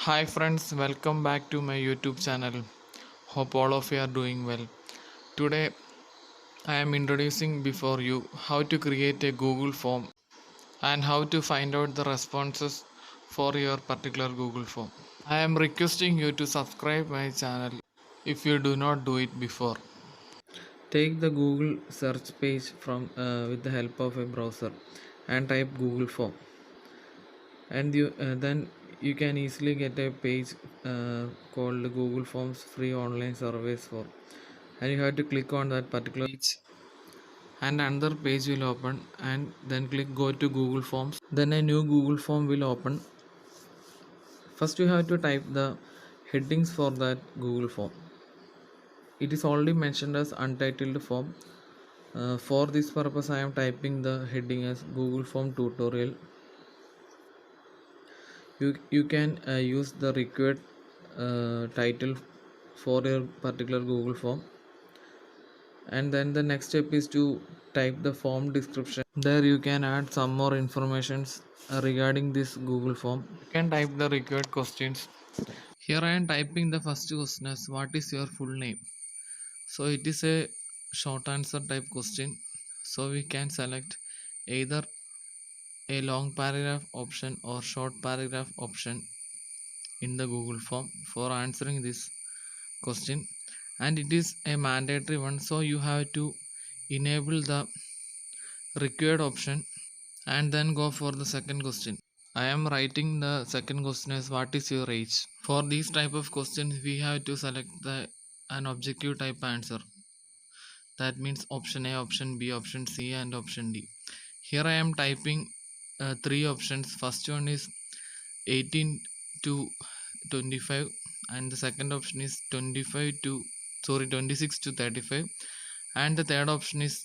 Hi friends, welcome back to my YouTube channel. Hope all of you are doing well. Today I am introducing before you how to create a Google form and how to find out the responses for your particular Google form. I am requesting you to subscribe my channel if you do not do it before. Take the Google search page from with the help of a browser and type Google form, and then you can easily get a page called Google Forms free online surveys for, and you have to click on that particular page and another page will open, and then click go to Google Forms, then a new Google form will open. First you have to type the headings for that Google form. It is already mentioned as untitled form. For this purpose I am typing the heading as Google form tutorial. You can use the required title for your particular Google form, and then the next step is to type the form description. There you can add some more informations regarding this Google form. You can type the required questions. Here I am typing the first question as what is your full name. So it is a short answer type question, so we can select either a long paragraph option or short paragraph option in the Google form for answering this question, and it is a mandatory one, so you have to enable the required option and then go for the second question. I am writing the second question as what is your age. For these type of questions we have to select the an objective type answer, that means option A, option B, option C and option D. Here I am typing three options. First one is 18 to 25, and the second option is 25 to 26 to 35, and the third option is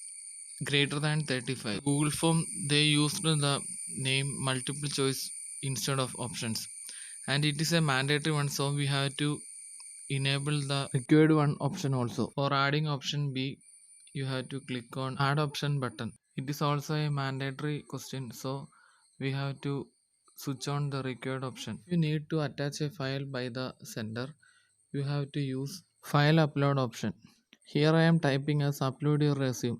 greater than 35. Google form they used the name multiple choice instead of options, and it is a mandatory one, so we have to enable the required one option also. For adding option B, you have to click on add option button. It is also a mandatory question, so we have to switch on the required option. If you need to attach a file by the sender, you have to use file upload option. Here I am typing as upload your resume.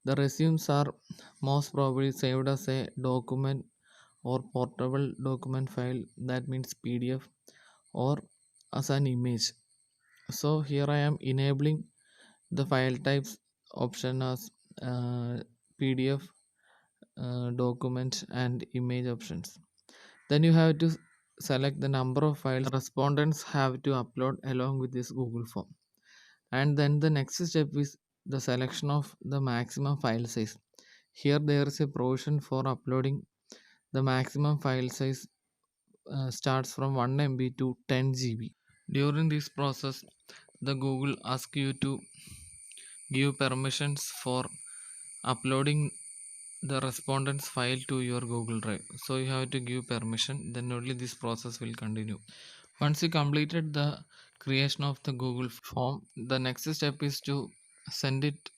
The resumes are most probably saved as a document or portable document file, that means PDF, or as an image. So here I am enabling the file types option as PDF, document and image options. Then you have to select the number of files respondents have to upload along with this Google form, and then the next step is the selection of the maximum file size. Here there is a provision for uploading. The maximum file size starts from 1 MB to 10 GB. During this process the Google asks you to give permissions for uploading the respondent's file to your Google Drive. So you have to give permission, then only this process will continue. Once you completed the creation of the Google form, the next step is to send it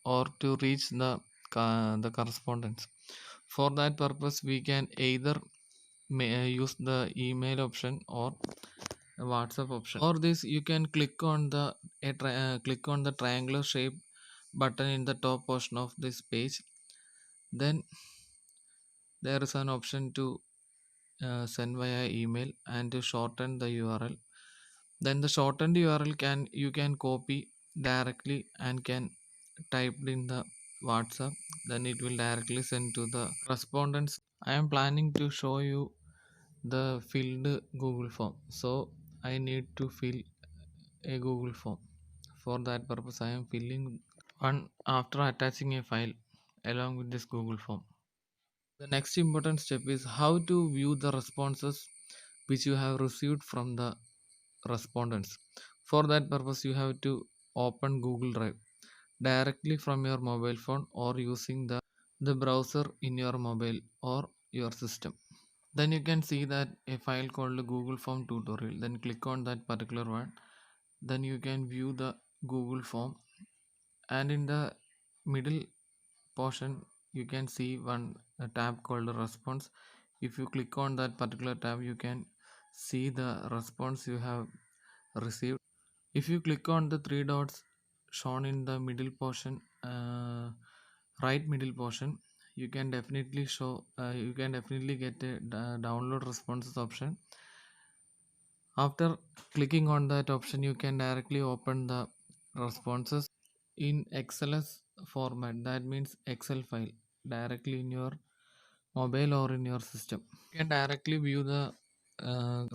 or to reach the correspondence. For that purpose we can either use the email option or WhatsApp option. For this you can click on click on the triangular shape button in the top portion of this page. Then there is an option to send via email and to shorten the URL. Then the shortened URL you can copy directly and can type in the WhatsApp, then it will directly send to the respondents. I am planning to show you the filled Google form, so I need to fill a Google form. For that purpose I am filling one after attaching a file along with this Google form. The next important step is how to view the responses which you have received from the respondents. For that purpose you have to open Google Drive directly from your mobile phone or using the browser in your mobile or your system. Then you can see that a file called Google Form tutorial. Then click on that particular one. Then you can view the Google form, and in the middle portion you can see one tab called response. If you click on that particular tab you can see the response you have received. If you click on the three dots shown in the middle portion, right middle portion, you can definitely get a download responses option. After clicking on that option, you can directly open the responses in XLS format. That means Excel file directly in your mobile or in your system. You can directly view the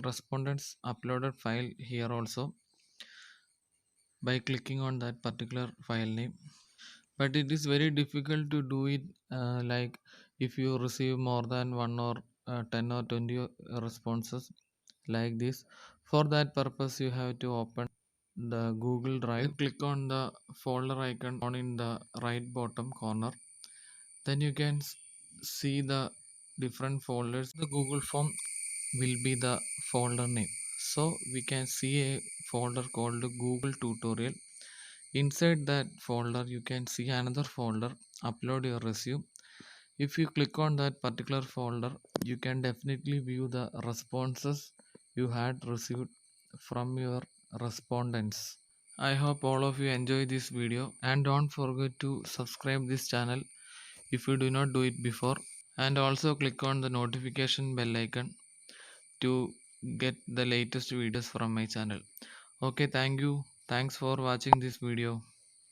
respondents uploaded file here also by clicking on that particular file name. But it is very difficult to do it, like if you receive more than one or 10 or 20 responses like this. For that purpose, you have to open the Google Drive, then click on the folder icon on in the right bottom corner. Then you can see the different folders. The Google form will be the folder name, so we can see a folder called Google Tutorial. Inside that folder, you can see another folder, Upload Your Resume. If you click on that particular folder, you can definitely view the responses you had received from your respondents. I hope all of you enjoy this video, and don't forget to subscribe this channel if you do not do it before, and also click on the notification bell icon to get the latest videos from my channel. Okay, thank you. Thanks for watching this video.